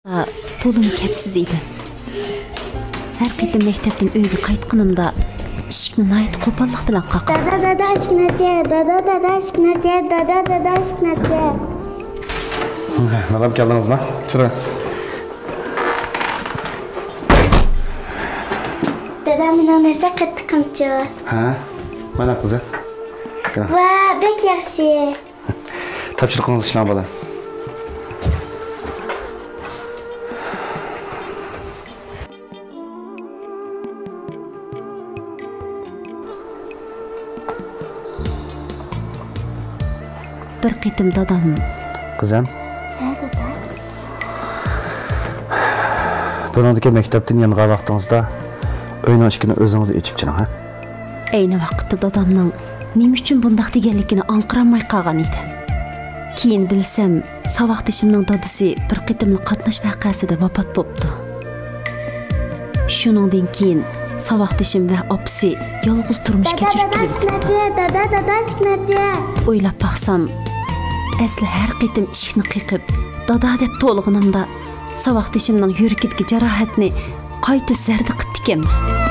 To'lim kepsiz edi. Har qitim maktabdan uyga qaytganimda eshikni nayt qo'pollik bilan qaqib. Dada eshiknachi, dada eshiknachi. Madam keldingizmi? Chiring. Dada meni nesa qattiqimchi. Ha? Mana qizi. Va, bek yaxshi. Topshiriqingiz ishlan bola. Bir qitim dadam. Qizim. Ha, dada. Buningdagi maktabdan yangi vaqtingizda o'yin eshigini o'zingiz ochib chiring, ha? Ayni vaqtda dadamning nima uchun bundaq deganligini anqiramay qolgan edi. Keyin bilsam, saboqdishimning dadasi bir qitimli qatnash voqeasida vafot bo'ldi. Shuningdan keyin saboqdishim va opasi yolg'iz turmush kechirib kelibdi. Dada eshiknachi. O'ylab baqsam, asli har qitim eshikni qiqib, dada deb to'lg'inimda saboqdishimning yuragidagi jarohatni qayta zarda qilib ekanman.